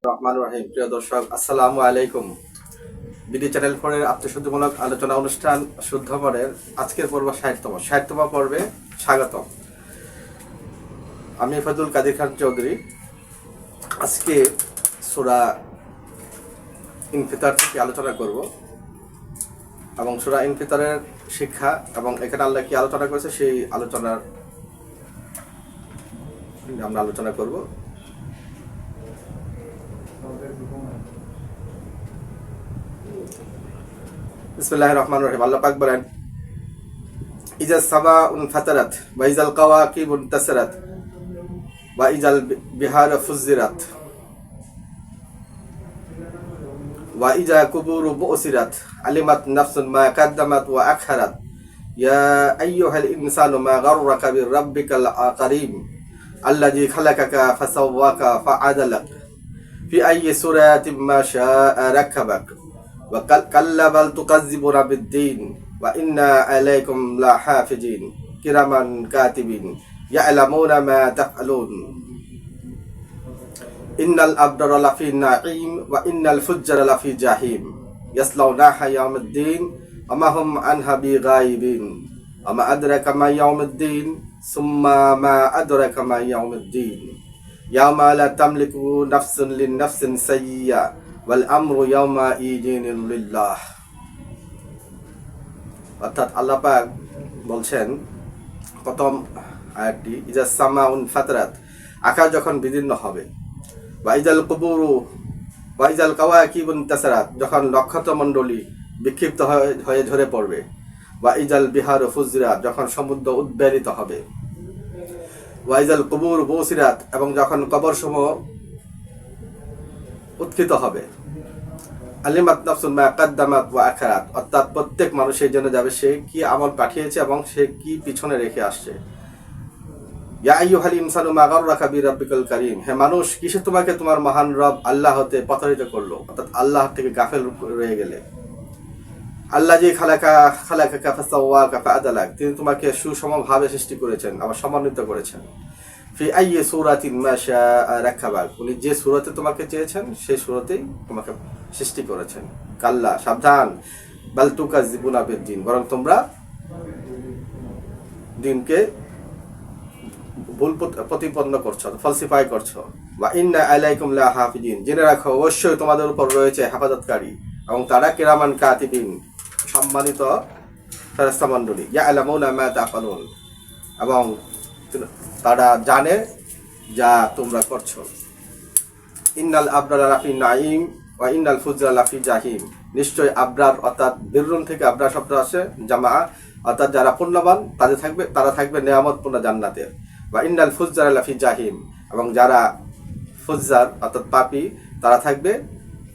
রহমান রহিম। প্রিয় দর্শক, আসসালামু আলাইকুম। বিডি চ্যানেল 4-এর আত্মশুদ্ধিমূলক আলোচনা অনুষ্ঠান শুদ্ধ মনের আজকের পর্ব 60তম পর্বে স্বাগতম। আমি ফজলুল কাদির খান চৌধুরী। আজকে সূরা ইনফিতার থেকে আলোচনা করব এবং সূরা ইনফিতারের শিক্ষা এবং এখানে আল্লাহ কি আলোচনা করেছে সেই আলোচনার আমরা আলোচনা করব। বিসমিল্লাহির রহমানির রহিম। আল্লাহ পাক বলেন, ইজা সামাউন ফাতারাত ওয়া ইজাল কাওয়াকিবুন তাসারাত ওয়া ইজাল বিহার ফুজিরাত ওয়া ইজা কুবুরু বুসিরাত আলিমাত নাফসুন মা কাদ্দামাত ওয়া আখহারাত ইয়া আইয়ুহাল ইনসানু মা গাররাকা বিরাব্বিকাল কারীম আল্লাযী খালাকাকা ফাসাওয়াকা ফাআদালাক ফি আইয়ি সূরাতিন মা শাআ রাকাবাক ওয়া কাল্লা বাল তুকাজ্জিবুনা বিদ্দীন ওয়া ইন্না আলাইকুম লাহাফিজিন কিরামান কাতিবিন ইয়ালামুনা মা তাফআলুন ইন্নাল আবরারা লাফি নাঈম ওয়া ইন্নাল ফুজ্জারা লাফি জাহিম ইয়াসলাউনাহা ইয়াউমিদ্দিন ওয়া মা হুম আনহা বিগাইবিন ওয়া মা আদরাকা মা ইয়াউমিদ্দিন সুম্মা মা আদরাকা মা ইয়াউমিদ্দিন ইয়াওমা লা তামলিকু নাফসুন লিন-নাফসিন শাইয়্যা ওয়াল আমরু ইয়াওমা ইযিন লিল্লাহ। অর্থাৎ আল্লাহ পাক বলছেন প্রথম আয়াতটি, ইজা সামাউন ফাতারাত, আকাশ যখন বিদীর্ণ হবে, ওয়া ইজাল কুবুরু ওয়া ইজাল কাওয়াকিবুন তাসারাত, যখন নক্ষত্রমণ্ডলী বিক্ষিপ্ত হয়ে ঝরে পড়বে, ওয়া ইজাল বিহারু ফুজিরাত, যখন সমুদ্র উদ্বেলিত হবে, ওয়া ইজাল কুবুর বুসিরাত, এবং যখন কবরসমূহ উৎখিত হবে, আলিমাত নাফসুন মা কাদ্দামাত ওয়া আখারাত, অর্থাৎ প্রত্যেক মানুষের জন্য যাবে সে কি আমল পাঠিয়েছে এবং সে কি পিছনে রেখে আসছে। ইয়া আইয়ুহাল ইনসানু মা গাররাকা বিরাব্বিকাল কারীম, হে মানুষ, কিসে তোমাকে তোমার মহান রব আল্লাহ হতে পথারিত করলো, অর্থাৎ আল্লাহ থেকে গাফেল রয়ে গেলে। আল্লাযী খালাকাকা ফাসাওয়াকা ফাআদালাক, তিনি তোমাকে সুসমভাবে সৃষ্টি করেছেন, আবার সমন্বিত করেছেন। ফি আইয়ি সূরাতিন মা শাআ রাকাবাক, উনি যে সূরাতে তোমাকে চেয়েছেন সেই সূরাতেই তোমাকে সৃষ্টি করেছেন। কাল্লা, সাবধান, বাল তুকাজ্জিবুনা বিদ্দীন, বরং তোমরা দিনকে ভুল প্রতিপন্ন করছো, ফলসিফাই করছো। ওয়া ইন্না আলাইকুম লাহাফিজিন, জেনে রাখো অবশ্যই তোমাদের উপর রয়েছে হেফাজতকারী এবং তারা কিরামান কাতিবিন, সম্মানিত ফেরেশতা মণ্ডলী। ইয়ালামুনা মা তাফআলুন, এবং তারা জানে যা তোমরা করছো। ইন্নাল আবরারা লাফি নাঈম ওয়া ইন্নাল ফুজ্জারা লাফি জাহিম, নিশ্চয় আবরার অর্থাৎ বিররুন থেকে আবরার শব্দ আসে জামা, অর্থাৎ যারা পুণ্যবান তারা থাকবে নিয়ামতপূর্ণ জান্নাতে। ওয়া ইন্নাল ফুজ্জারা লাফি জাহিম, এবং যারা ফুজ্জার অর্থাৎ পাপী তারা থাকবে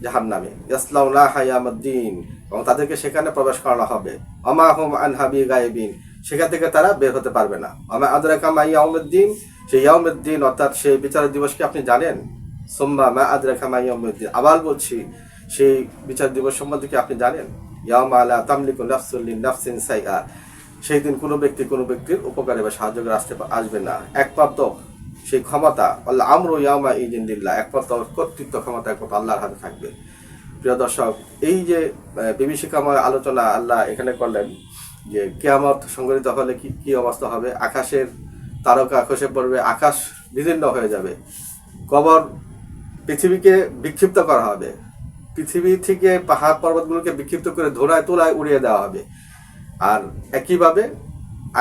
জাহান্নামে। ইয়াসলাউনাহা ইয়াউমিদ্দিন, এবং তাদেরকে সেখানে প্রবেশ করানো হবে। ওয়া মা হুম আনহা বিগাইবিন, সেখান থেকে তারা বের হতে পারবে না। ওয়া মা আদরাকা মা ইয়াউমিদ্দিন, সেই ইয়াউমিদ্দিন অর্থাৎ সেই বিচারের দিবস কি আপনি জানেন? সুম্মা মা আদরাকা মা ইয়াউমিদ্দিন, আবার বলছি সেই বিচার দিবস সম্বন্ধে কি আপনি জানেন? ইয়াওমা লা তামলিকু নাফসুন লিন-নাফসিন শাইআ, সেই দিন কোনো ব্যক্তি কোনো ব্যক্তির উপকারে বা সাহায্যে আসবে না। একমাত্র সেই ক্ষমতা আল্লাহ আমরু ইয়াওমা ইযিন লিল্লাহ, একমাত্র কর্তৃত্ব ক্ষমতা একমাত্র আল্লাহর হাতে থাকবে। প্রিয় দর্শক, এই যে বিভীষিকাময় আলোচনা আল্লাহ এখানে করলেন যে কিয়ামত সংঘটিত হলে কি অবস্থা হবে, আকাশের তারকা খসে পড়বে, আকাশ বিদীর্ণ হয়ে যাবে, কবর পৃথিবীকে বিক্ষিপ্ত করা হবে, পৃথিবী থেকে পাহাড় পর্বতগুলোকে বিক্ষিপ্ত করে ধুলায় তোলায় উড়িয়ে দেওয়া হবে, আর একইভাবে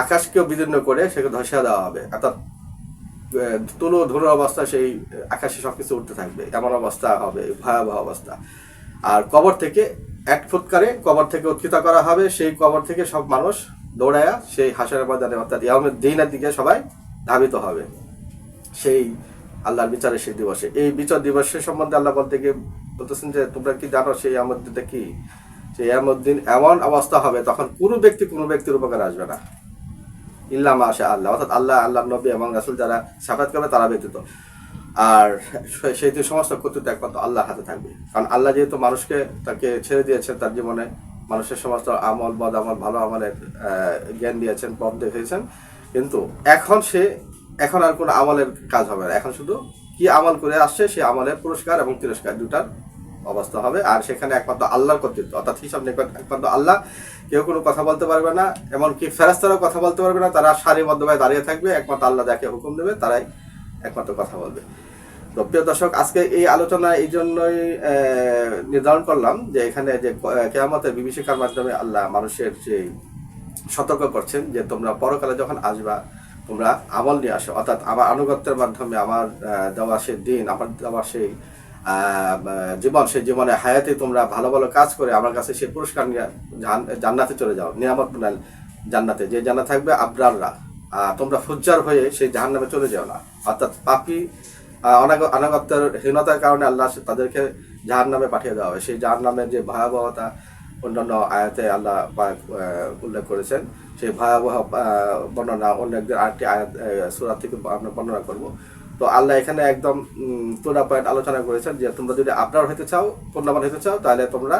আকাশকেও বিদীর্ণ করে সেকে ধসিয়ে দেওয়া হবে। অর্থাৎ তুলো ধুলো অবস্থা সেই আকাশে সবকিছু উঠতে থাকবে, এমন অবস্থা হবে, ভয়াবহ অবস্থা। আর কবর থেকে এক ফুৎকারে কবর থেকে উৎক্ষিত করা হবে, সেই কবর থেকে সব মানুষ দৌড়ায়া সেই হাসরের ময়দানে অর্থাৎ ইয়াউমিদ্দিনের দিকে সবাই ধাবিত হবে সেই আল্লাহর বিচারের সেই দিবসে। এই বিচার দিবসের সম্বন্ধে আল্লাহ বলতেছেন যে তোমরা কি জানো সেই ইয়াউমিদ্দিনটা কি? সেই ইয়াউমিদ্দিন এমন অবস্থা হবে তখন কোনো ব্যক্তির উপকার আসবে না, ইল্লা মাশা আল্লাহ, অর্থাৎ আল্লাহ নবী এবং রাসূল যারা সাফাত করবে তারা ব্যতীত। আর সেই সমস্ত কর্তৃত্ব একমাত্র আল্লাহর হাতে থাকবে, কারণ আল্লাহ যেহেতু মানুষকে তাকে ছেড়ে দিয়েছেন, তার জীবনে মানুষের সমস্ত আমল বদ আমল ভালো আমলের জ্ঞান দিয়েছেন, পথ দেখিয়েছেন, কিন্তু এখন আর কোনো আমলের কাজ হবে না, এখন শুধু কি আমল করে আসছে সেই আমলের পুরস্কার এবং তিরস্কার দুটার অবস্থা হবে। আর সেখানে একমাত্র আল্লাহর কর্তৃত্ব, অর্থাৎ হিসাব নিকাশ একমাত্র আল্লাহ, কেউ কোনো কথা বলতে পারবে না, এমনকি ফেরেশতারাও কথা বলতে পারবে না। তারা সারিবদ্ধভাবে দাঁড়িয়ে থাকবে, একমাত্র আল্লাহ যাকে হুকুম দেবে তারাই একমাত্র কথা বলবে। তো প্রিয় দর্শক, আজকে এই আলোচনা এই জন্যই নির্ধারণ করলাম যে এখানে যে কিয়ামতের বিভীষিকার মাধ্যমে আল্লাহ মানুষের যে সতর্ক করছেন যে তোমরা পরকালে যখন আসবা তোমরা আমল নিয়ে আসো, অর্থাৎ আমার আনুগত্যের মাধ্যমে আমার দেওয়া সেই দিন, আমার দেওয়া সেই জীবন, সেই জীবনে হায়াতে তোমরা ভালো ভালো কাজ করে আমার কাছে সেই পুরস্কার নিয়ে জান্নাতে চলে যাও, নিয়ামত জান্নাতে, যে জান্নাত থাকবে আবরাররা। তোমরা ফুজ্জার হয়ে সেই জাহান্নামে চলে যাও না, অর্থাৎ পাপী অনাগত্যের হীনতার কারণে আল্লাহ তাদেরকে জাহান্নামে পাঠিয়ে দেওয়া হবে। সেই জাহান্নামের যে ভয়াবহতা অন্যান্য আয়াতে আল্লাহ পাক উল্লেখ করেছেন, সেই ভয়াবহ বর্ণনা অন্য একদিন আরেকটি আয়াত সূরা থেকে আমরা বর্ণনা করব। তো আল্লাহ এখানে একদম পুরা পয়েন্ট আলোচনা করেছেন যে তোমরা যদি আবরার হতে চাও, পূর্ণবান হতে চাও, তাহলে তোমরা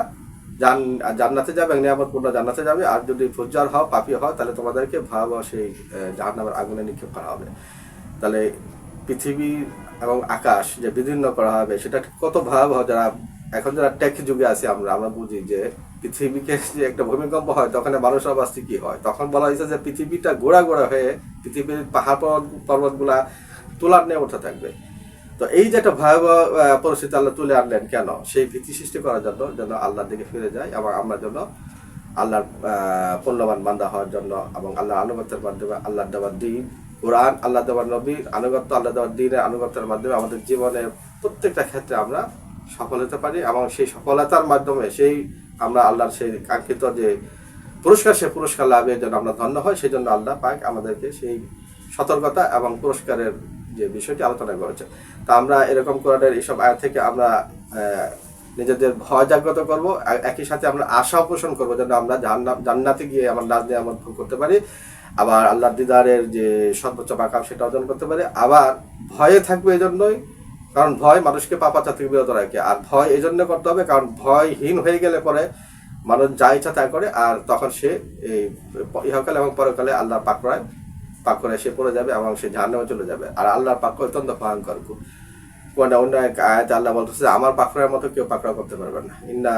জান্নাতে যাবে, নিয়ামতপূর্ণ জান্নাতে যাবে। আর যদি ফুজ্জার হও, পাপী হও, তাহলে তোমাদেরকে ভয়াবহ সেই জাহান্নামের আগুনে নিক্ষেপ করা হবে। তাহলে পৃথিবী এবং আকাশ যে বিদীর্ণ করা হবে সেটা কত ভয়াবহ। এখন যারা টেক যুগে আছে আমরা বুঝি যে পৃথিবীকে যে একটা ভূমিকম্প হয় তখন মানুষের অবস্থা কি হয়। তখন বলা হয়েছে যে পৃথিবীটা গোড়া গোড়া হয়ে পৃথিবীর পাহাড় পর্বতগুলা তোলার নিয়ে উঠে থাকবে। তো এই যে একটা ভয়াবহ পরিস্থিতি আল্লাহ তুলে আনলেন কেন? সেই ভীতি সৃষ্টি করার জন্য, যেন আল্লাহর দিকে ফিরে যায় এবং আমরা যেন আল্লাহর পূর্ণবান বান্দা হওয়ার জন্য এবং আল্লাহর আনুগত্যের মাধ্যমে আল্লাহর দেওয়ার দিন কোরআন, আল্লাহ দেওয়ার নবীর আনুগত্য, আল্লাহ দেওয়ার দিনের আনুগত্যের মাধ্যমে আমাদের জীবনের প্রত্যেকটা ক্ষেত্রে আমরা সফল হতে পারি এবং সেই সফলতার মাধ্যমে সেই আমরা আল্লাহর সেই কাঙ্ক্ষিত যে পুরস্কার, সেই পুরস্কার লাভের জন্য আমরা ধন্য হয়। সেই জন্য আল্লাহ পাক আমাদেরকে সেই সতর্কতা এবং পুরস্কারের যে বিষয়টি আলোচনা করেছে। তা আমরা এরকম কোরআনের এইসব আয়াত থেকে আমরা নিজেদের ভয় জাগ্রত করব, একই সাথে আমরা আশা পোষণ করবো যেন আমরা জান্নাতে গিয়ে আমার নাজ নিয়ামত ভোগ করতে পারি, আবার আল্লাহর দিদারের যে সর্বোচ্চ মাকাম সেটা অর্জন করতে পারি। আবার ভয়ে থাকবে এই জন্যই, কারণ ভয় মানুষকে পাপাচার থেকে বিরত রাখে। আর ভয় এই জন্য করতে হবে কারণ ভয়হীন হয়ে গেলে পরে মানুষ যা ইচ্ছা তাই করে, আর তখন সে এই ইহকালে এবং পরকালে আল্লাহর পাক করে সে পড়ে যাবে এবং সে জাহান্নামে চলে যাবে। আর আল্লাহর পাক অত্যন্ত ভয়ঙ্কর। অন্য এক আয়াতে আল্লাহ বলতেছে আমার পাকড়ার মতো কেউ পাকড়াও করতে পারবে না। ইন্না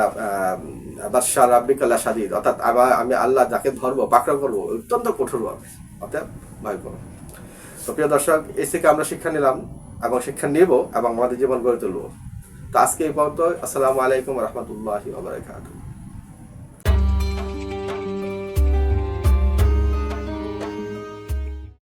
বাদশা রাব্বিকা লাশাদীদ, অর্থাৎ আমি আল্লাহ যাকে ধরবো পাকড়াও করবো অত্যন্ত কঠোর হবে, অর্থাৎ ভয় করো। তো প্রিয় দর্শক, এই থেকে আমরা শিক্ষা নিলাম এবং শিক্ষা নেব এবং আমাদের জীবন গড়ে তুলবো। তো আজকে এই পর্যন্ত। আসসালামু আলাইকুম ওয়া রাহমাতুল্লাহি ওয়া বারাকাতুহু।